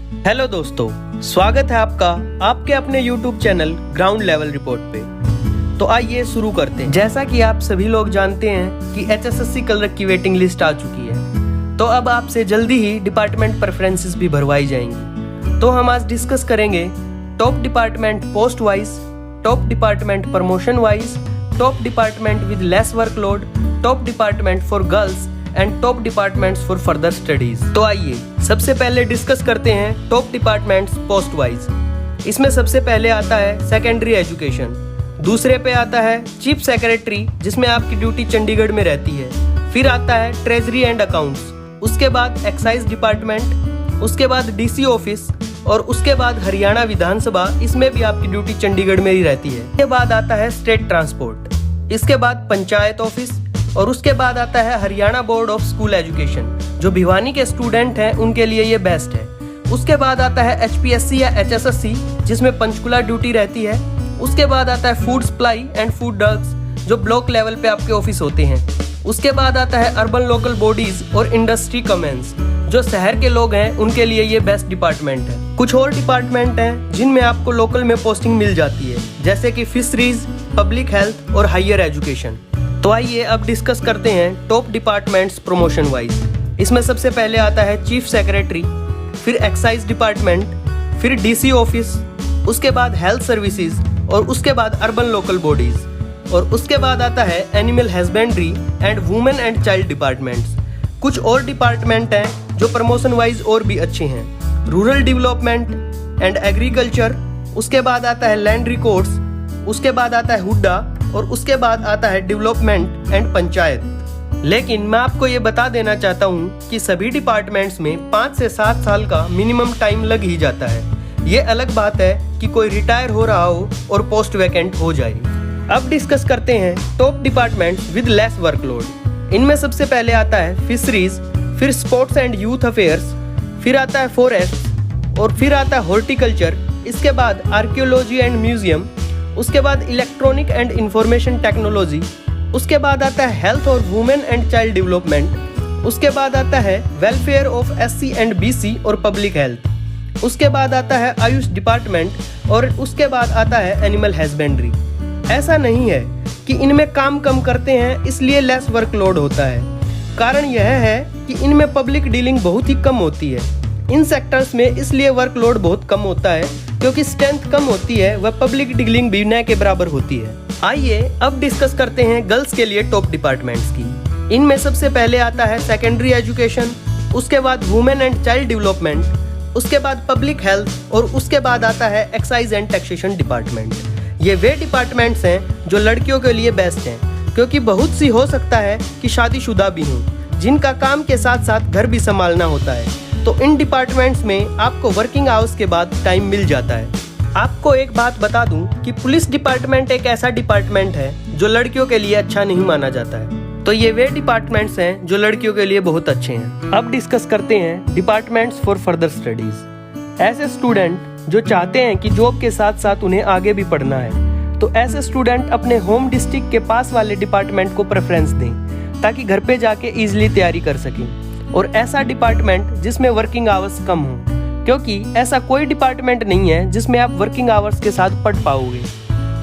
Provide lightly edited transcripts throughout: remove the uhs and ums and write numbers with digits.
Hello दोस्तों, स्वागत है आपका आपके अपने YouTube channel ground level report पे। तो आइए शुरू करते हैं। जैसा कि आप सभी लोग जानते हैं कि HSSC क्लर्क की वेटिंग लिस्ट आ चुकी है, तो अब आपसे जल्दी ही डिपार्टमेंट प्रेफरेंसेस भी भरवाई जाएंगी। तो हम आज डिस्कस करेंगे top department post wise, top department promotion wise, top department with less workload, top department for girls and top departments for further studies. तो आइए सबसे पहले डिस्कस करते हैं टॉप डिपार्टमेंट्स पोस्ट वाइज। इसमें सबसे पहले आता है सेकेंडरी एजुकेशन, दूसरे पे आता है चीफ सेक्रेटरी जिसमें आपकी ड्यूटी चंडीगढ़ में रहती है, फिर आता है ट्रेजरी एंड अकाउंट्स, उसके बाद एक्साइज डिपार्टमेंट, उसके बाद डीसी ऑफिस और उसके बाद हरियाणा विधानसभा, इसमें भी आपकी ड्यूटी चंडीगढ़ में ही रहती है। इसके बाद आता है स्टेट ट्रांसपोर्ट, इसके बाद पंचायत ऑफिस और उसके बाद आता है Haryana board of school education. जो भिवानी के स्टूडेंट हैं उनके लिए ये बेस्ट है। उसके बाद आता है HPSC या HSSC जिसमें पंचकुला ड्यूटी रहती है। उसके बाद आता है food supply and food drugs जो ब्लॉक लेवल पे आपके ऑफिस होते हैं। उसके बाद आता है अर्बन लोकल बॉडीज और इंडस्ट्री कमेंस, जो शहर के लोग हैं उनके लिए ये बेस्ट डिपार्टमेंट है। कुछ और डिपार्टमेंट हैं जिनमें आपको लोकल में पोस्टिंग मिल जाती है, जैसे कि फिशरीज, पब्लिक हेल्थ और हायर एजुकेशन। तो आइए अब डिस्कस करते हैं टॉप डिपार्टमेंट्स प्रमोशन वाइज। इसमें सबसे पहले आता है चीफ सेक्रेटरी, फिर एक्साइज डिपार्टमेंट, फिर डीसी ऑफिस, उसके बाद हेल्थ सर्विसेज और उसके बाद अर्बन लोकल बॉडीज और उसके बाद आता है animal husbandry and women and child departments. कुछ और डिपार्टमेंट हैं जो प्रमोशन वाइज और भी अच्छे हैं, रूरल डेवलपमेंट एंड एग्रीकल्चर, उसके बाद आता है लैंड रिकॉर्ड्स, उसके बाद आता है हुड्डा और उसके बाद आता है डेवलपमेंट एंड पंचायत। लेकिन मैं आपको ये बता देना चाहता हूँ कि सभी डिपार्टमेंट्स में 5 से 7 साल का मिनिमम टाइम लग ही जाता है। ये अलग बात है कि कोई रिटायर हो रहा हो और पोस्ट वैकेंट हो जाए। अब डिस्कस करते हैं top departments with less workload. इनमें सबसे पहले आता है फिशरीज, फिर स्पोर्ट्स एंड यूथ अफेयर्स, फिर आता है फॉरेस्ट और फिर आता है हॉर्टिकल्चर, इसके बाद आर्कियोलॉजी एंड म्यूजियम, उसके बाद इलेक्ट्रॉनिक एंड इंफॉर्मेशन टेक्नोलॉजी, उसके बाद आता है हेल्थ और वुमेन एंड चाइल्ड डेवलपमेंट, उसके बाद आता है welfare of SC and BC और पब्लिक हेल्थ, उसके बाद आता है आयुष डिपार्टमेंट और उसके बाद आता है एनिमल हस्बेंड्री। ऐसा नहीं है कि इनमें काम कम करते हैं इसलिए लेस वर्कलोड होता है। कारण यह है कि इनमें पब्लिक डीलिंग बहुत ही कम होती है। इन सेक्टर्स में इसलिए वर्कलोड बहुत कम होता है क्योंकि स्ट्रेंथ कम होती है व पब्लिक डीलिंग भी न के बराबर होती है। आइए अब डिस्कस करते हैं गर्ल्स के लिए टॉप डिपार्टमेंट्स की। इनमें सबसे पहले आता है सेकेंडरी एजुकेशन, उसके बाद वुमेन एंड चाइल्ड डेवलपमेंट, उसके बाद पब्लिक हेल्थ और उसके बाद आता है एक्साइज एंड टैक्सेशन डिपार्टमेंट। ये वे डिपार्टमेंट्स हैं जो लड़कियों के लिए बेस्ट हैं, क्योंकि बहुत सी हो सकता है कि शादीशुदा भी हों जिनका काम के साथ साथ घर भी संभालना होता है। तो इन डिपार्टमेंट्स में आपको वर्किंग आवर्स के बाद टाइम मिल जाता है। आपको एक बात बता दूं कि पुलिस डिपार्टमेंट एक ऐसा डिपार्टमेंट है जो लड़कियों के लिए अच्छा नहीं माना जाता है। तो ये वे डिपार्टमेंट्स हैं जो लड़कियों के लिए बहुत अच्छे हैं। अब डिस्कस करते हैं डिपार्टमेंट्स फॉर फर्दर स्टडीज। ऐसे स्टूडेंट जो चाहते हैं कि जॉब के साथ साथ उन्हें आगे भी पढ़ना है, तो ऐसे स्टूडेंट अपने होम डिस्ट्रिक्ट के पास वाले डिपार्टमेंट को प्रेफरेंस दें ताकि घर पे जाके ईजिली तैयारी कर सकें। और ऐसा डिपार्टमेंट जिसमें वर्किंग आवर्स कम हो, क्योंकि ऐसा कोई डिपार्टमेंट नहीं है जिसमें आप वर्किंग आवर्स के साथ पढ़ पाओगे।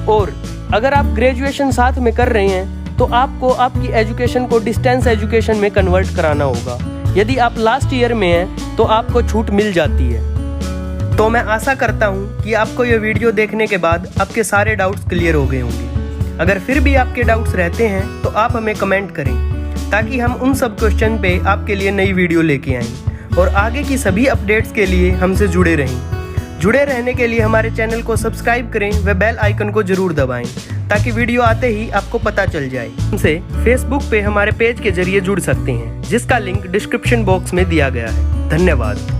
और अगर आप ग्रेजुएशन साथ में कर रहे हैं तो आपको आपकी एजुकेशन को डिस्टेंस एजुकेशन में कन्वर्ट कराना होगा। यदि आप लास्ट ईयर में हैं तो आपको छूट मिल जाती है। तो मैं आशा करता हूँ कि आपको ये वीडियो देखने के बाद आपके सारे डाउट्स क्लियर हो गए होंगे। अगर फिर भी आपके डाउट्स रहते हैं तो आप हमें कमेंट करें ताकि हम उन सब क्वेश्चन पे आपके लिए नई वीडियो लेके आएं और आगे की सभी अपडेट्स के लिए हमसे जुड़े रहें। जुड़े रहने के लिए हमारे चैनल को सब्सक्राइब करें व बेल आइकन को जरूर दबाएं ताकि वीडियो आते ही आपको पता चल जाए। हमसे फेसबुक पे हमारे पेज के जरिए जुड़ सकते हैं जिसका लिंक डिस्क्रिप्शन बॉक्स में दिया गया है। धन्यवाद।